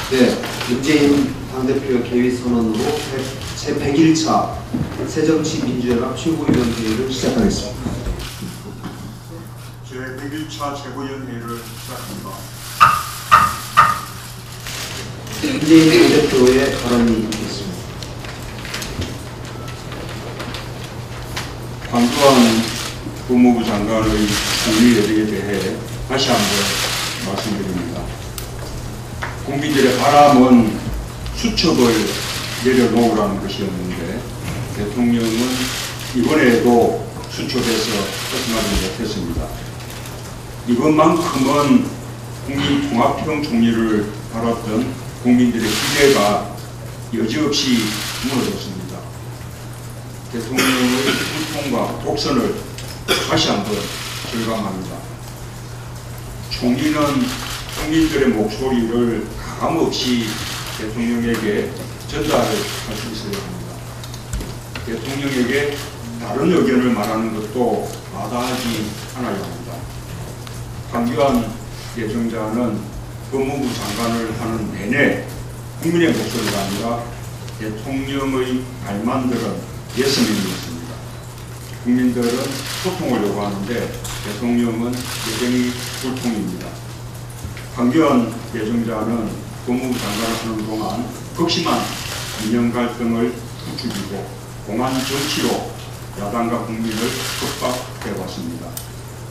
네, 문재인 당대표의 개회 선언으로 제101차 새정치민주연합 최고위원회의를 시작하겠습니다. 제101차 최고위원회의를 시작합니다. 문재인 당대표의 발언이 있겠습니다. 황교안 법무부 장관의 국리 여력에 대해 다시 한번 말씀드립니다. 국민들의 바람은 수첩을 내려놓으라는 것이었는데 대통령은 이번에도 수첩에서 벗어나지 못했습니다. 이번만큼은 국민 통합형 총리를 바랐던 국민들의 기대가 여지없이 무너졌습니다. 대통령의 불통과 독선을 다시 한번 절감합니다. 총리는 국민들의 목소리를 가감없이 대통령에게 전달할 수 있어야 합니다. 대통령에게 다른 의견을 말하는 것도 마다하지 않아야 합니다. 황교안 예정자는 법무부 장관을 하는 내내 국민의 목소리가 아니라 대통령의 말만 들은 예스맨이었습니다. 국민들은 소통을 요구하는데 대통령은 여전히 불통입니다. 황교안 예정자는 법무부 장관을 하는 동안 극심한 이념 갈등을 부추기고 공안 정치로 야당과 국민을 협박해왔습니다.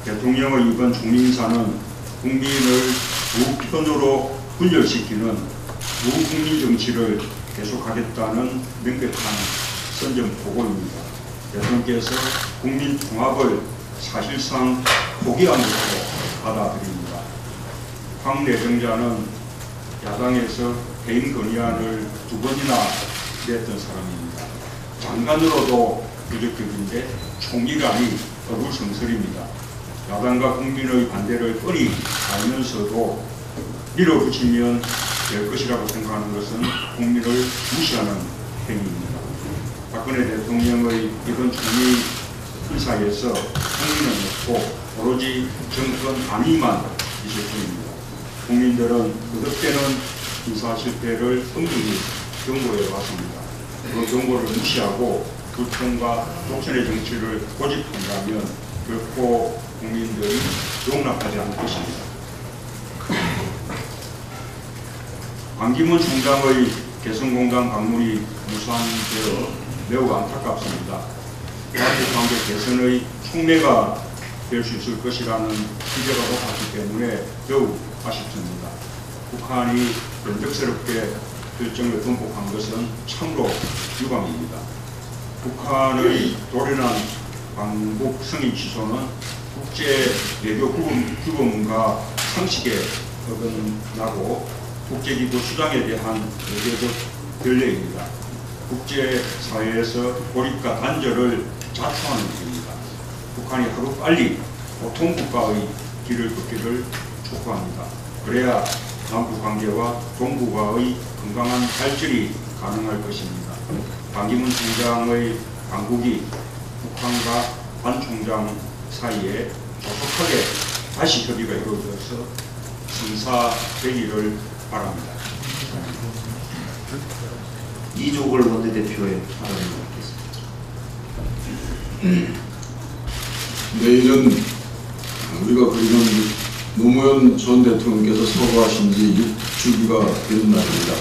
대통령의 이번 총리 인사는 국민을 두 편으로 분열시키는 무국민 정치를 계속하겠다는 명백한 선전포고입니다. 대통령께서 국민 통합을 사실상 포기한 것으로 받아들입니다. 황 내정자는 야당에서 해임 건의안을 2번이나 냈던 사람입니다. 장관으로도 부적격인데 총리라니 어불성설입니다. 야당과 국민의 반대를 뻔히 알면서도 밀어붙이면 될 것이라고 생각하는 것은 국민을 무시하는 행위입니다. 박근혜 대통령의 이번 총리 인사에서 국민은 없고 오로지 정권 안위만 있을 뿐입니다. 국민들은 거듭되는 인사 실패를 엄중히 경고해 왔습니다. 그 경고를 무시하고 불통과 독선의 정치를 고집한다면 결코 국민들이 용납하지 않을 것입니다. 안기문 총장의 개성공단 방문이 무산되어 매우 안타깝습니다. 남북관계 개선의 촉매가 될 수 있을 것이라는 기대가 높았기 때문에 매우 아쉽습니다. 북한이 변덕스럽게 결정을 번복한 것은 참으로 유감입니다. 북한의 돌연한 광복 승인 취소는 국제 외교 규범과 상식에 어긋나고 국제기구 수장에 대한 외교적 결례입니다. 국제사회에서 고립과 단절을 자초하는 일입니다. 북한이 하루빨리 보통국가의 길을 걷기를 촉구합니다. 그래야 남북관계와 동북아의 건강한 발전이 가능할 것입니다. 반기문 총장의 당국이 북한과 반 총장 사이에 조속하게 다시 협의가 이루어져서 성사되기를 바랍니다. 이종걸 원내대표의 발언을 듣겠습니다. 내일은 우리가 그리는 노무현 전 대통령께서 서거하신 지 6주기가 되는 날입니다.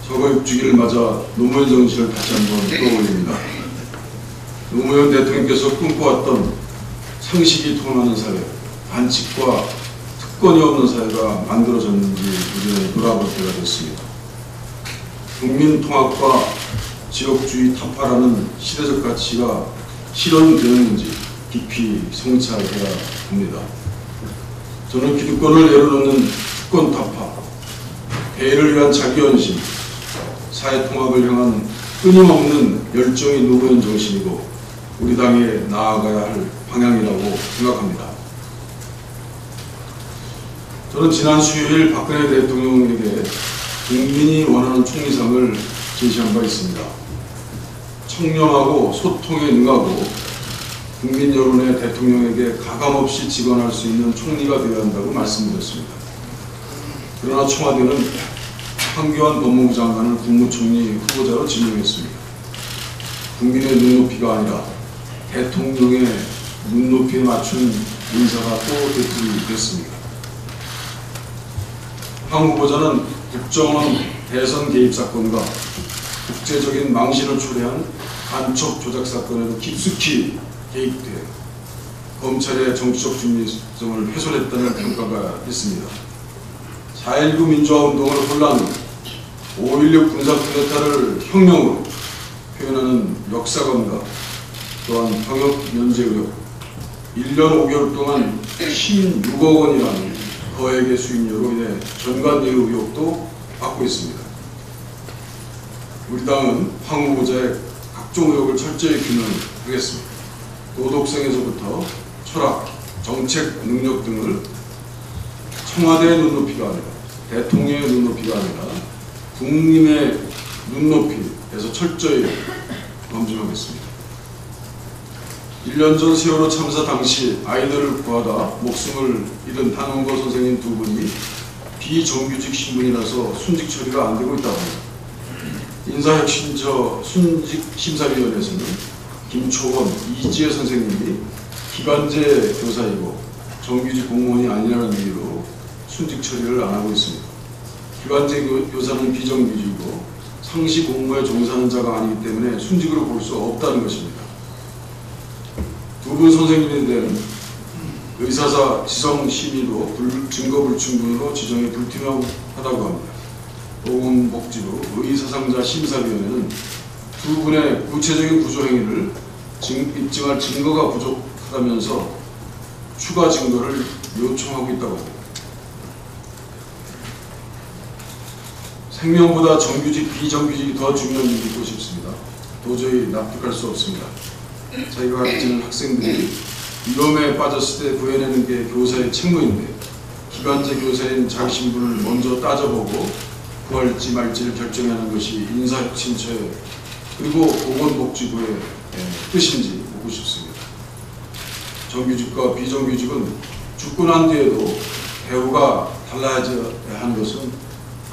서거 6주기를 맞아 노무현 정신을 다시 한번 떠올립니다. 노무현 대통령께서 꿈꿔왔던 상식이 통하는 사회, 반칙과 특권이 없는 사회가 만들어졌는지 우리는 돌아볼 때가 됐습니다. 국민 통합과 지역주의 타파라는 시대적 가치가 실현되었는지 깊이 성찰해야 합니다. 저는 기득권을 내려놓는 특권 타파, 대의를 위한 자기연심, 사회 통합을 향한 끊임없는 열정이 노무현 정신이고 우리 당에 나아가야 할 방향이라고 생각합니다. 저는 지난 수요일 박근혜 대통령에게 국민이 원하는 총리상을 제시한 바 있습니다. 청렴하고 소통에 능하고 국민 여론의 대통령에게 가감없이 직언할 수 있는 총리가 되어야 한다고 말씀드렸습니다. 그러나 청와대는 황교안 법무부 장관을 국무총리 후보자로 지명했습니다. 국민의 눈높이가 아니라 대통령의 눈높이에 맞춘 인사가 또 대통령이 됐습니다. 황 후보자는 국정원 대선 개입 사건과 국제적인 망신을 초래한 간첩 조작 사건에도 깊숙이 개입돼 검찰의 정치적 중립성을 훼손했다는 평가가 있습니다. 4.19 민주화운동을 혼란, 5.16 군사쿠데타를 혁명으로 표현하는 역사관과 또한 병역 면제 의혹, 1년 5개월 동안 16억 원이라는 거액의 수임료로 인해 전관예우 의혹도 받고 있습니다. 우리 당은 황 후보자의 각종 의혹을 철저히 규명하겠습니다. 도덕성에서부터 철학, 정책 능력 등을 청와대의 눈높이가 아니라 대통령의 눈높이가 아니라 국민의 눈높이에서 철저히 검증하겠습니다. 1년 전 세월호 참사 당시 아이들을 구하다 목숨을 잃은 한원거 선생님 두 분이 비정규직 신분이라서 순직 처리가 안 되고 있다고 합니다. 인사혁신처 순직심사위원회에서는 김초원, 이지혜 선생님이 기간제 교사이고 정규직 공무원이 아니라는 이유로 순직 처리를 안 하고 있습니다. 기간제 교사는 비정규직이고 상시 공무에 종사하는 자가 아니기 때문에 순직으로 볼 수 없다는 것입니다. 두 분 선생님에 대한 의사사 지성 심의도 증거 불충분으로 지정이 불투명하다고 합니다. 보건복지부 의사상자 심사위원회는 두 분의 구체적인 구조 행위를 입증할 증거가 부족하다면서 추가 증거를 요청하고 있다고 합니다. 생명보다 정규직, 비정규직이 더 중요한 일이 믿고 싶습니다. 도저히 납득할 수 없습니다. 자기가 가르치는 학생들이 위험에 빠졌을 때 구해내는 게 교사의 책무인데 기간제 교사인 자기 신분을 먼저 따져보고 구할지 말지를 결정하는 것이 인사혁신처의 그리고 보건복지부의 뜻인지 묻고 싶습니다. 정규직과 비정규직은 죽고 난 뒤에도 대우가 달라져야 하는 것은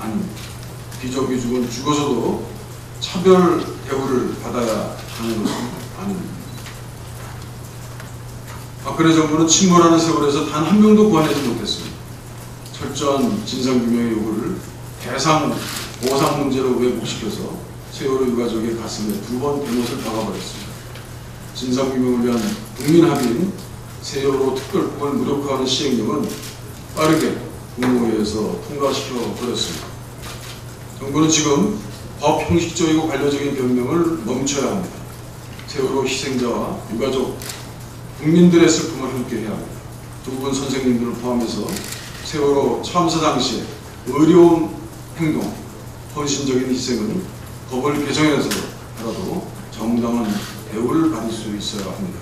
아닙니다. 비정규직은 죽어서도 차별 대우를 받아야 하는 것은 아닙니다. 박근혜 정부는 침몰하는 세월에서 단 한 명도 구원하지 못했습니다. 철저한 진상규명의 요구를 보상 문제로 왜곡시켜서 세월호 유가족의 가슴에 두 번 대못을 박아버렸습니다. 진상규명을 위한 국민 합의인 세월호 특별법을 무력화하는 시행령은 빠르게 국무회에서 통과시켜 버렸습니다. 정부는 지금 법 형식적이고 관료적인 변명을 멈춰야 합니다. 세월호 희생자와 유가족, 국민들의 슬픔을 함께해야 합니다. 두 분 선생님들을 포함해서 세월호 참사 당시에 의로운 행동, 헌신적인 희생은 법을 개정해서라도 정당한 대우를 받을 수 있어야 합니다.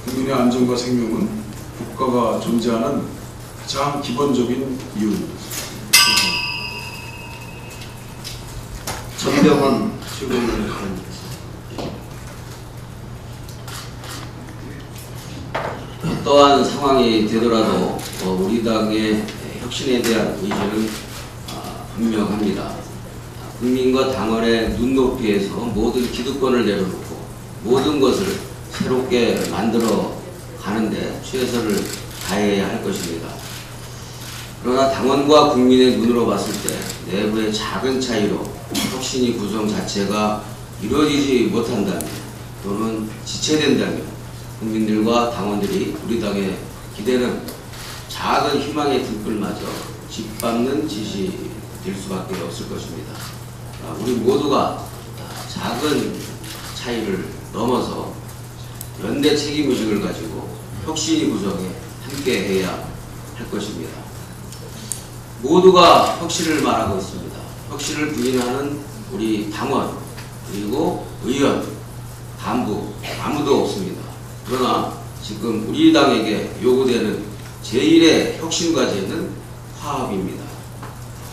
국민의 안전과 생명은 국가가 존재하는 가장 기본적인 이유입니다. 전병헌 최고위원입니다. 어떠한 상황이 되더라도 우리 당의 혁신에 대한 의지는 분명합니다. 국민과 당원의 눈높이에서 모든 기득권을 내려놓고 모든 것을 새롭게 만들어 가는데 최선을 다해야 할 것입니다. 그러나 당원과 국민의 눈으로 봤을 때 내부의 작은 차이로 혁신이 구성 자체가 이루어지지 못한다면 또는 지체된다면 국민들과 당원들이 우리 당에 기대는 작은 희망의 등불마저 짓밟는 짓이 될 수밖에 없을 것입니다. 우리 모두가 작은 차이를 넘어서 연대 책임의식을 가지고 혁신이 구성에 함께해야 할 것입니다. 모두가 혁신을 말하고 있습니다. 혁신을 부인하는 우리 당원 그리고 의원, 간부 아무도 없습니다. 그러나 지금 우리 당에게 요구되는 제1의 혁신 과제는 화합입니다.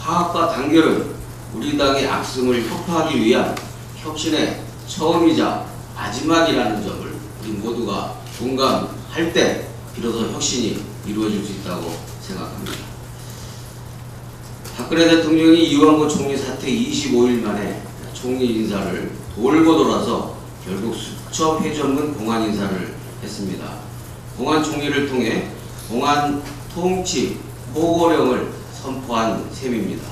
화합과 단결은 우리 당의 악승을 혁파하기 위한 혁신의 처음이자 마지막이라는 점을 우리 모두가 공감할 때 비로소 혁신이 이루어질 수 있다고 생각합니다. 박근혜 대통령이 이완구 총리 사퇴 25일 만에 총리 인사를 돌고 돌아서 결국 수첩 회전문 공안 인사를 했습니다. 공안 총리를 통해 공안 통치 포고령을 선포한 셈입니다.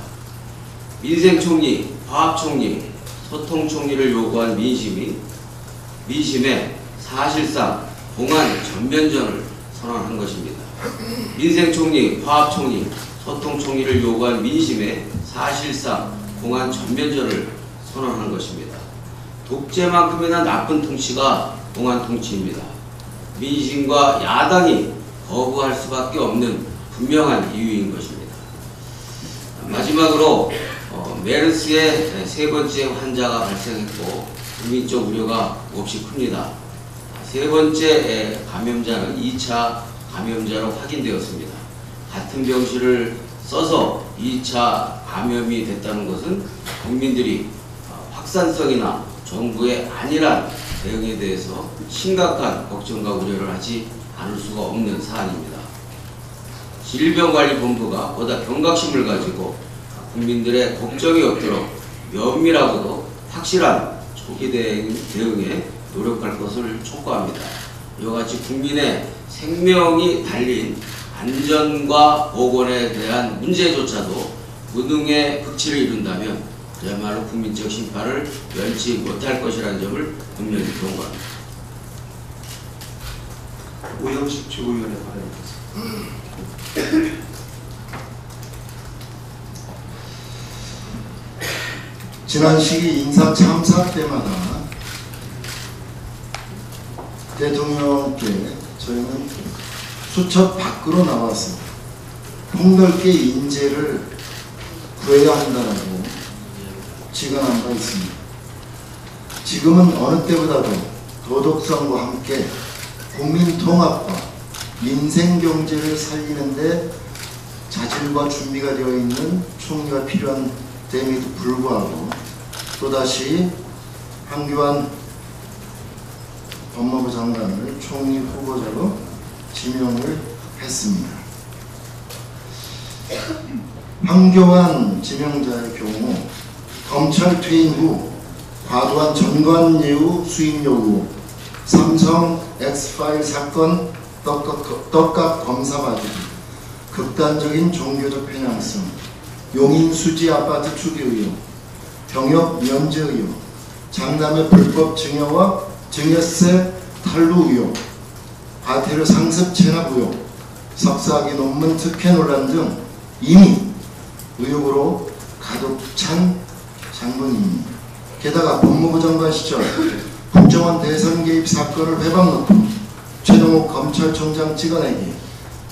민생총리, 화합총리, 소통총리를 요구한 민심에 사실상 공안 전면전을 선언한 것입니다. 민생총리, 화합총리, 소통총리를 요구한 민심에 사실상 공안 전면전을 선언한 것입니다. 독재만큼이나 나쁜 통치가 공안 통치입니다. 민심과 야당이 거부할 수밖에 없는 분명한 이유인 것입니다. 마지막으로 메르스의 세 번째 환자가 발생했고 국민적 우려가 몹시 큽니다. 세 번째 감염자는 2차 감염자로 확인되었습니다. 같은 병실을 써서 2차 감염이 됐다는 것은 국민들이 확산성이나 정부의 안일한 대응에 대해서 심각한 걱정과 우려를 하지 않을 수가 없는 사안입니다. 질병관리본부가 보다 경각심을 가지고 국민들의 걱정이 없도록 면밀하고도 확실한 초기 대응에 노력할 것을 촉구합니다. 이와 같이 국민의 생명이 달린 안전과 보건에 대한 문제조차도 무능의 극치를 이룬다면 그야말로 국민적 심판을 면치 못할 것이라는 점을 분명히 경고합니다. 오영식 최고위원의 발언입니다. 지난 시기 인사 참사 때마다 대통령께 저희는 수첩 밖으로 나와서 폭넓게 인재를 구해야 한다라고 지간한 바 있습니다. 지금은 어느 때보다도 도덕성과 함께 국민 통합과 민생 경제를 살리는데 자질과 준비가 되어 있는 총리가 필요한 됨에도 불구하고 또다시 황교안 법무부 장관을 총리 후보자로 지명을 했습니다. 황교안 지명자의 경우 검찰 퇴임 후 과도한 전관예우 수임 요구, 삼성 X파일 사건 떡값 검사 받기, 극단적인 종교적 편향성, 용인 수지 아파트 투기 의혹, 병역 면제 의혹, 장남의 불법 증여와 증여세 탈루 의혹, 과태료 상습 체납 의혹, 석사학위 논문 특혜 논란 등 이미 의혹으로 가득 찬 장본인입니다. 게다가 법무부 장관 시절 국정원 대선 개입 사건을 회방 놓고 최동욱 검찰총장 찍어내기,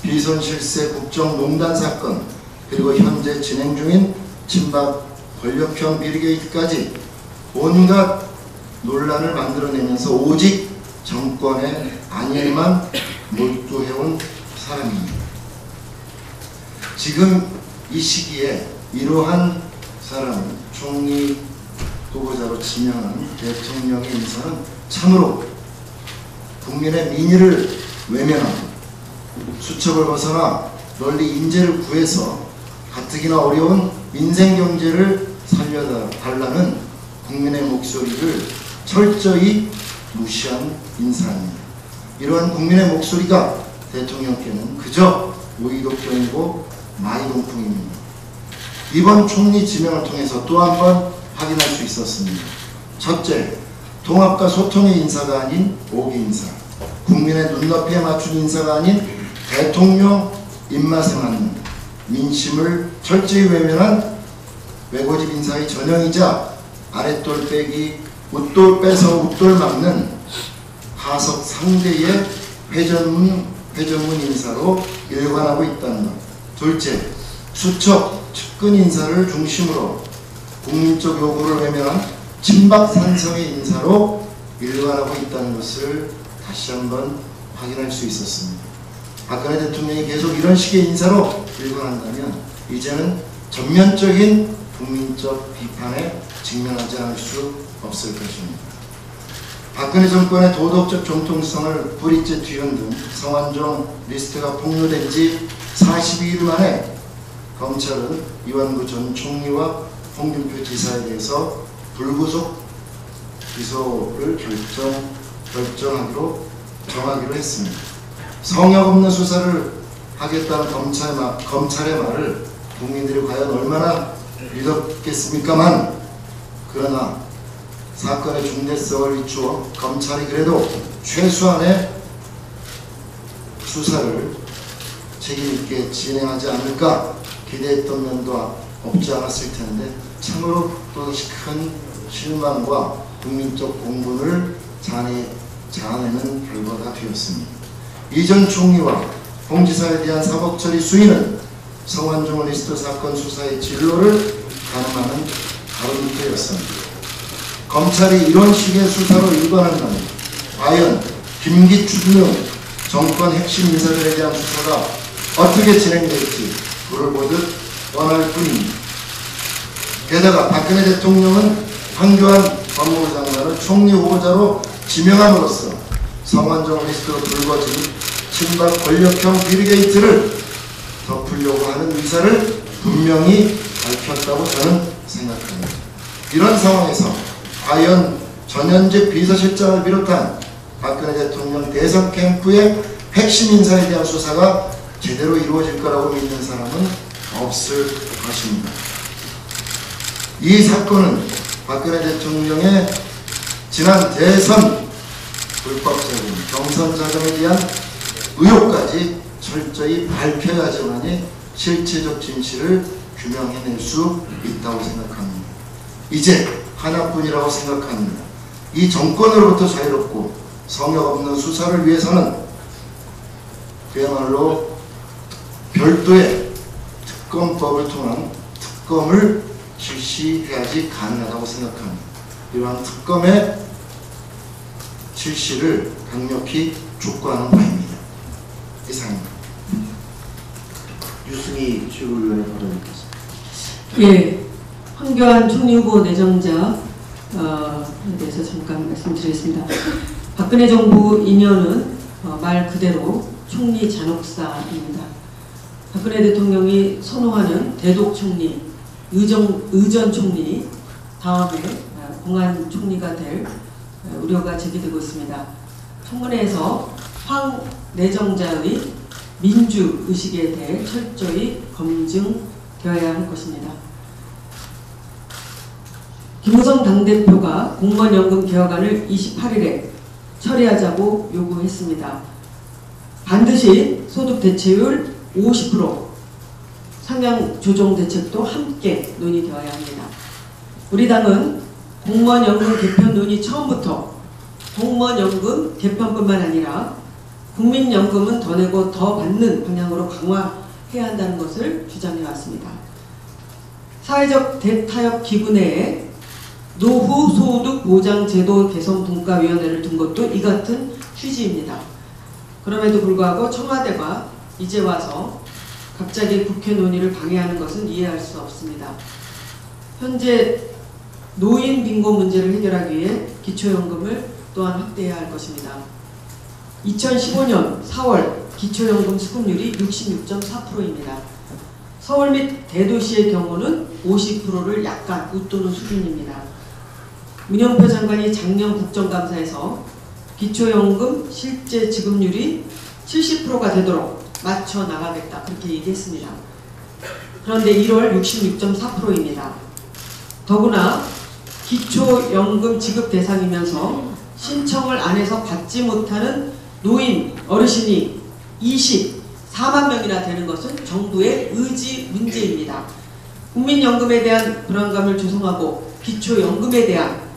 비선 실세 국정농단 사건, 그리고 현재 진행 중인 친박 권력형 비리 게이트까지 온갖 논란을 만들어내면서 오직 정권의 안일만 몰두해온 사람입니다. 지금 이 시기에 이러한 사람을 총리 후보자로 지명한 대통령의 인사는 참으로 국민의 민의를 외면하고 수첩을 벗어나 널리 인재를 구해서 가뜩이나 어려운 민생경제를 살려달라는 국민의 목소리를 철저히 무시한 인사입니다. 이러한 국민의 목소리가 대통령께는 그저 오이독견이고 마이동풍입니다. 이번 총리 지명을 통해서 또 한 번 확인할 수 있었습니다. 첫째, 통합과 소통의 인사가 아닌 오기 인사, 국민의 눈높이에 맞춘 인사가 아닌 대통령 입맛에 맞는 민심을 철저히 외면한 외고집 인사의 전형이자 아랫돌 빼기, 웃돌 빼서 웃돌 막는 하석 상대의 회전문 인사로 일관하고 있다는 것. 둘째, 수첩, 측근 인사를 중심으로 국민적 요구를 외면한 친박 산성의 인사로 일관하고 있다는 것을 다시 한번 확인할 수 있었습니다. 박근혜 대통령이 계속 이런 식의 인사로 일관한다면 이제는 전면적인 국민적 비판에 직면하지 않을 수 없을 것입니다. 박근혜 정권의 도덕적 정통성을 뿌리째 뒤흔든 성완종 리스트가 폭로된 지 42일 만에 검찰은 이완구 전 총리와 홍준표 지사에 대해서 불구속 기소를 정하기로 했습니다. 성역 없는 수사를 하겠다는 검찰의 말을 국민들이 과연 얼마나 믿었겠습니까만, 그러나 사건의 중대성을 비추어 검찰이 그래도 최소한의 수사를 책임있게 진행하지 않을까 기대했던 면도 없지 않았을 텐데, 참으로 또다시 큰 실망과 국민적 공분을 자아내는 결과가 되었습니다. 이 전 총리와 홍 지사에 대한 사법처리 수위는 성완종 리스트 사건 수사의 진로를 가늠하는 가름대였습니다. 검찰이 이런 식의 수사로 일관한다면 과연 김기춘 등 정권 핵심 인사들에 대한 수사가 어떻게 진행될지 불을 보듯 뻔할 뿐입니다. 게다가 박근혜 대통령은 황교안 법무부 장관을 총리 후보자로 지명함으로써 성완종 리스트로 불거진 친박 권력형 비리게이트를 덮으려고 하는 의사를 분명히 밝혔다고 저는 생각합니다. 이런 상황에서 과연 전현직 비서실장을 비롯한 박근혜 대통령 대선 캠프의 핵심 인사에 대한 수사가 제대로 이루어질 거라고 믿는 사람은 없을 것입니다. 이 사건은 박근혜 대통령의 지난 대선 불법 자금, 경선 자금에 대한 의혹까지 철저히 밝혀야지만이 실체적 진실을 규명해낼 수 있다고 생각합니다. 이제 하나뿐이라고 생각합니다. 이 정권으로부터 자유롭고 성역 없는 수사를 위해서는 그야말로 별도의 특검법을 통한 특검을 실시해야지 가능하다고 생각합니다. 이러한 특검의 실시를 강력히 촉구하는 바입니다. 이상입니다. 유승희 최고위원의 발언이겠습니다. 예, 황교안 총리 후보 내정자에 대해서 잠깐 말씀드리겠습니다. 박근혜 정부 2년은 말 그대로 총리 잔혹사입니다. 박근혜 대통령이 선호하는 대독 총리, 의전 총리 다음에 공안 총리가 될 우려가 제기되고 있습니다. 청문회에서 황 내정자의 민주 의식에 대해 철저히 검증되어야 할 것입니다. 김무성 당대표가 공무원연금 개혁안을 28일에 처리하자고 요구했습니다. 반드시 소득 대체율 50%, 상향 조정 대책도 함께 논의되어야 합니다. 우리 당은 공무원연금 개편 논의 처음부터 공무원연금 개편뿐만 아니라 국민연금은 더 내고 더 받는 방향으로 강화해야 한다는 것을 주장해 왔습니다. 사회적 대타협 기구 내에 노후 소득 보장 제도 개선 분과위원회를 둔 것도 이 같은 취지입니다. 그럼에도 불구하고 청와대가 이제 와서 갑자기 국회 논의를 방해하는 것은 이해할 수 없습니다. 현재 노인 빈곤 문제를 해결하기 위해 기초연금을 또한 확대해야 할 것입니다. 2015년 4월 기초연금 수급률이 66.4%입니다. 서울 및 대도시의 경우는 50%를 약간 웃도는 수준입니다. 문영표 장관이 작년 국정감사에서 기초연금 실제 지급률이 70%가 되도록 맞춰 나가겠다 그렇게 얘기했습니다. 그런데 1월 66.4%입니다. 더구나 기초연금 지급 대상이면서 신청을 안 해서 받지 못하는 노인, 어르신이 24만 명이나 되는 것은 정부의 의지 문제입니다. 국민연금에 대한 불안감을 조성하고 기초연금에 대한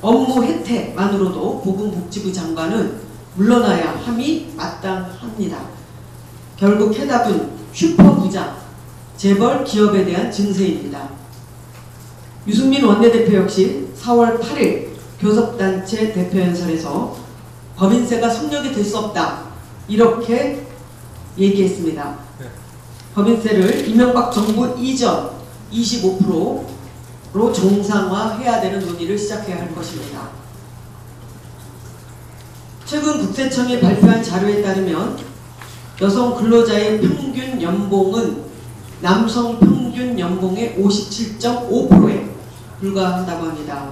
업무 혜택만으로도 보건복지부 장관은 물러나야 함이 마땅합니다. 결국 해답은 슈퍼부자, 재벌 기업에 대한 증세입니다. 유승민 원내대표 역시 4월 8일 교섭단체 대표연설에서 법인세가 성역이 될 수 없다 이렇게 얘기했습니다. 법인세를 이명박 정부 이전 25%로 정상화해야 되는 논의를 시작해야 할 것입니다. 최근 국세청이 발표한 자료에 따르면 여성 근로자의 평균 연봉은 남성 평균 연봉의 57.5%에 불과한다고 합니다.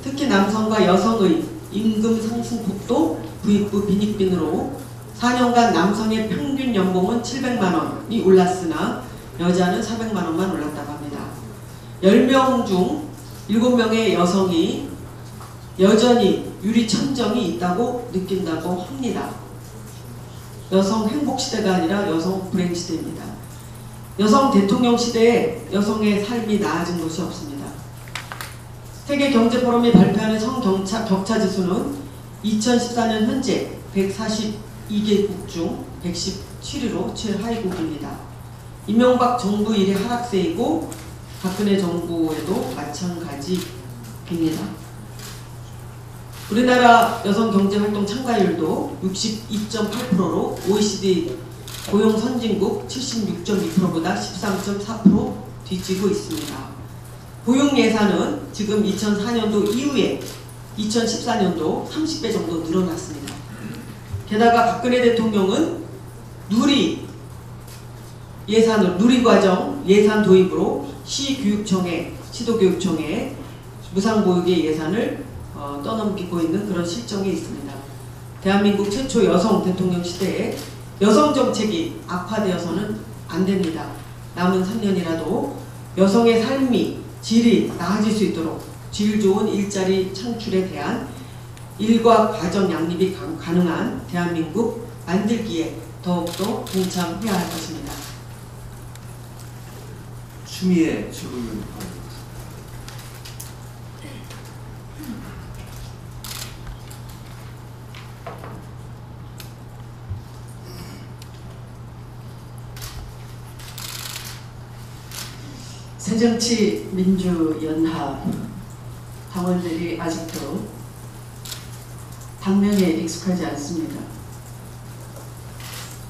특히 남성과 여성의 임금 상승폭도 부익부 빈익빈으로 4년간 남성의 평균 연봉은 700만 원이 올랐으나 여자는 400만 원만 올랐다고 합니다. 10명 중 7명의 여성이 여전히 유리천정이 있다고 느낀다고 합니다. 여성 행복시대가 아니라 여성 불행시대입니다. 여성 대통령 시대에 여성의 삶이 나아진 것이 없습니다. 세계경제포럼이 발표하는 성격차 지수는 2014년 현재 142개국 중 117위로 최하위국입니다. 이명박 정부 이래 하락세이고 박근혜 정부에도 마찬가지입니다. 우리나라 여성경제활동 참가율도 62.8%로 OECD 고용 선진국 76.2%보다 13.4% 뒤지고 있습니다. 고용 예산은 지금 2004년도 이후에 2014년도 30배 정도 늘어났습니다. 게다가 박근혜 대통령은 누리과정 예산 도입으로 시도교육청에 무상보육의 예산을 떠넘기고 있는 그런 실정이 있습니다. 대한민국 최초 여성 대통령 시대에 여성 정책이 악화되어서는 안 됩니다. 남은 3년이라도 여성의 삶이 질이 나아질 수 있도록 질 좋은 일자리 창출에 대한 일과 가정 양립이 가능한 대한민국 만들기에 더욱더 동참해야 할 것입니다. 추미애 최고위원 발언. 새정치민주연합 당원들이 아직도 당명에 익숙하지 않습니다.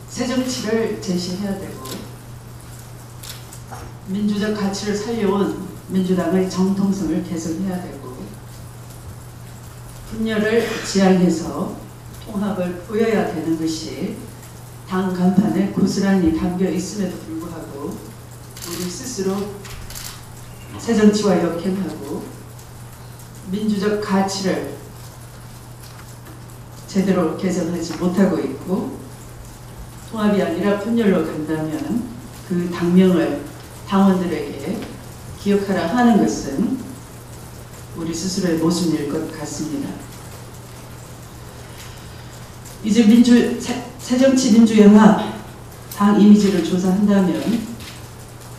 새정치를 제시해야 되고 민주적 가치를 살려온 민주당의 정통성을 개선해야 되고 분열을 지향해서 통합을 보여야 되는 것이 당 간판에 고스란히 담겨 있음에도 불구하고 우리 스스로 새정치와 역행하고 민주적 가치를 제대로 개선하지 못하고 있고 통합이 아니라 분열로 간다면 그 당명을 당원들에게 기억하라 하는 것은 우리 스스로의 모순일 것 같습니다. 이제 새정치민주연합 당 이미지를 조사한다면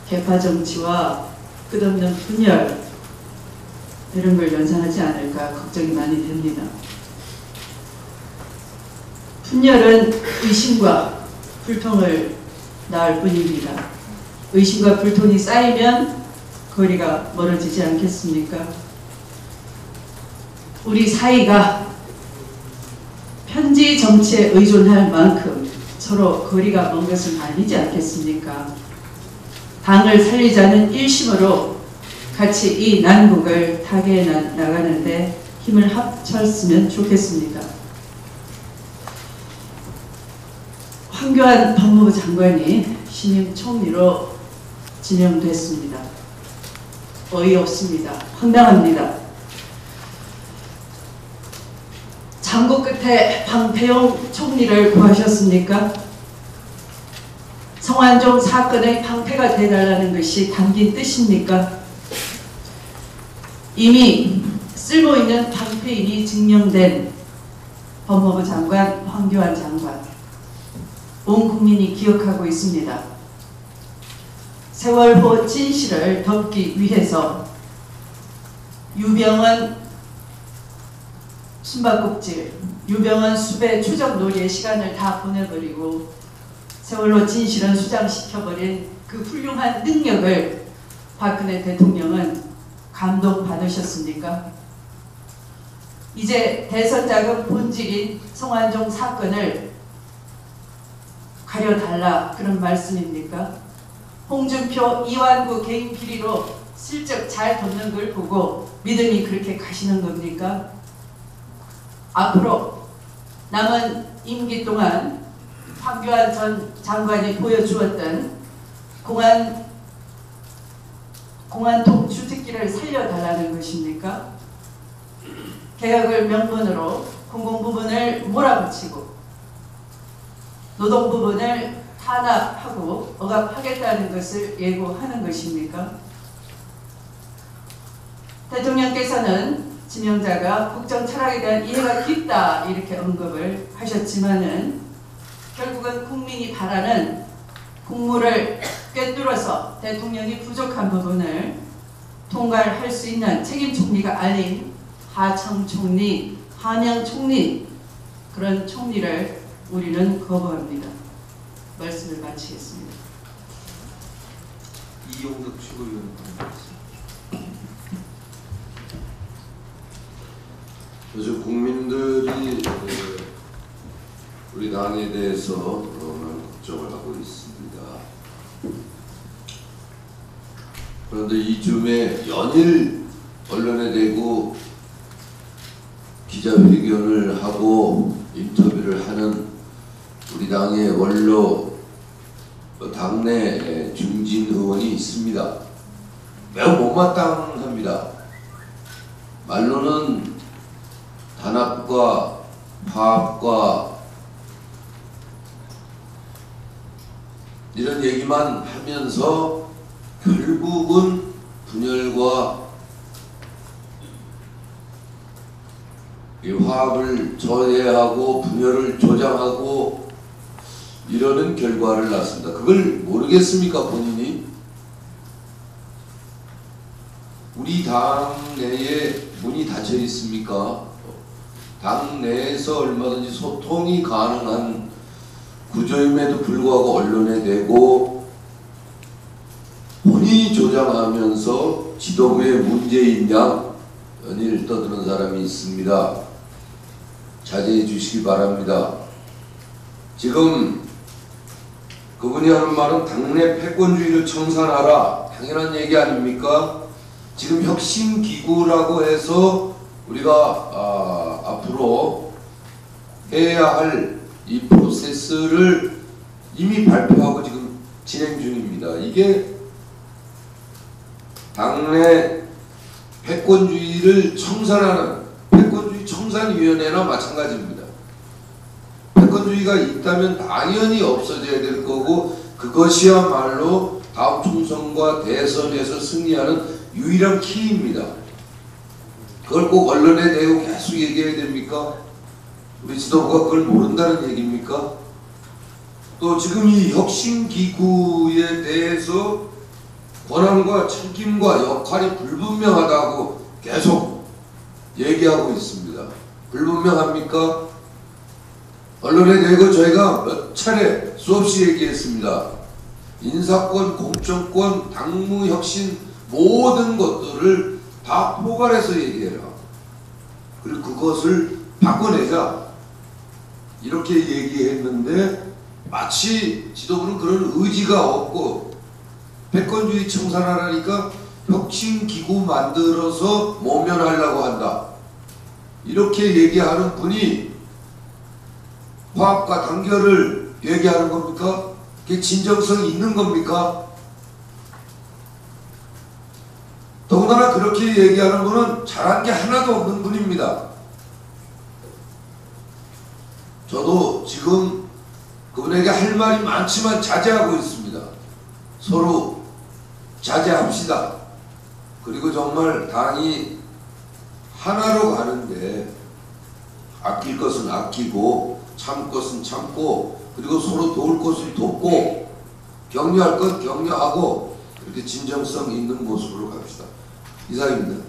계파정치와 끝없는 분열 이런 걸 연상하지 않을까 걱정이 많이 됩니다. 분열은 의심과 불통을 낳을 뿐입니다. 의심과 불통이 쌓이면 거리가 멀어지지 않겠습니까? 우리 사이가 편지 정치에 의존할 만큼 서로 거리가 먼 것은 아니지 않겠습니까? 당을 살리자는 일심으로 같이 이 난국을 타개해 나가는데 힘을 합쳤으면 좋겠습니다. 황교안 법무부 장관이 신임 총리로 지명됐습니다. 어이없습니다. 황당합니다. 장고 끝에 방패용 총리를 구하셨습니까? 성완종 사건의 방패가 되달라는 것이 담긴 뜻입니까? 이미 쓸모있는 방패인이 증명된 법무부 장관 황교안 장관, 온 국민이 기억하고 있습니다. 세월호 진실을 덮기 위해서 유병헌 숨바꼭질, 유병헌 수배 추적 놀이의 시간을 다 보내버리고 세월호 진실은 수장시켜버린 그 훌륭한 능력을 박근혜 대통령은 감동받으셨습니까? 이제 대선 자금 본질인 성완종 사건을 가려달라 그런 말씀입니까? 홍준표, 이완구 개인 비리로 슬쩍 잘 덮는 걸 보고 믿음이 그렇게 가시는 겁니까? 앞으로 남은 임기 동안 황교안 전 장관이 보여주었던 공안 공안통 주특기를 살려달라는 것입니까? 개혁을 명분으로 공공 부분을 몰아붙이고 노동 부분을 탄압하고 억압하겠다는 것을 예고하는 것입니까? 대통령께서는 지명자가 국정 철학에 대한 이해가 깊다 이렇게 언급을 하셨지만은 결국은 국민이 바라는 국무를 꿰뚫어서 대통령이 부족한 부분을 통과할 수 있는 책임 총리가 아닌 하청 총리, 한영 총리 그런 총리를 우리는 거부합니다. 말씀을 마치겠습니다. 이용덕 최고위원. 요즘 국민들이 우리 당에 대해서 많은 걱정을 하고 있습니다. 그런데 이쯤에 연일 언론에 대고 기자회견을 하고 인터뷰를 하는 우리 당의 원로 당내 중진 의원이 있습니다. 매우 못마땅합니다. 말로는 단합과 화합과 이런 얘기만 하면서 결국은 분열과 이 화합을 저해하고 분열을 조장하고 이러는 결과를 낳습니다. 그걸 모르겠습니까 본인이? 우리 당 내에 문이 닫혀 있습니까? 당 내에서 얼마든지 소통이 가능한 구조임에도 불구하고 언론에 대고 본인이 조장하면서 지도부에 문제인 양 연일 떠드는 사람이 있습니다. 자제해 주시기 바랍니다. 지금 그분이 하는 말은 당내 패권주의를 청산하라, 당연한 얘기 아닙니까? 지금 혁신기구라고 해서 우리가 앞으로 해야 할 이 프로세스를 이미 발표하고 지금 진행 중입니다. 이게 당내 패권주의를 청산하는 패권주의 청산위원회나 마찬가지입니다. 패권주의가 있다면 당연히 없어져야 될 거고 그것이야말로 다음 총선과 대선에서 승리하는 유일한 키입니다. 그걸 꼭 언론에 대고 계속 얘기해야 됩니까? 우리 지도부가 그걸 모른다는 얘기입니까? 또 지금 이 혁신기구에 대해서 권한과 책임과 역할이 불분명하다고 계속 얘기하고 있습니다. 불분명합니까? 언론에 대고 저희가 몇 차례 수없이 얘기했습니다. 인사권, 공천권, 당무 혁신 모든 것들을 다 포괄해서 얘기해라. 그리고 그것을 바꿔내자. 이렇게 얘기했는데 마치 지도부는 그런 의지가 없고 패권주의 청산하라니까 혁신기구 만들어서 모면하려고 한다. 이렇게 얘기하는 분이 화합과 단결을 얘기하는 겁니까? 그게 진정성이 있는 겁니까? 더군다나 그렇게 얘기하는 분은 잘한 게 하나도 없는 분입니다. 저도 지금 그분에게 할 말이 많지만 자제하고 있습니다. 서로 자제합시다. 그리고 정말 당이 하나로 가는데 아낄 것은 아끼고 참 것은 참고 그리고 서로 도울 것을 돕고 격려할 것 격려하고 이렇게 진정성 있는 모습으로 갑시다. 이상입니다.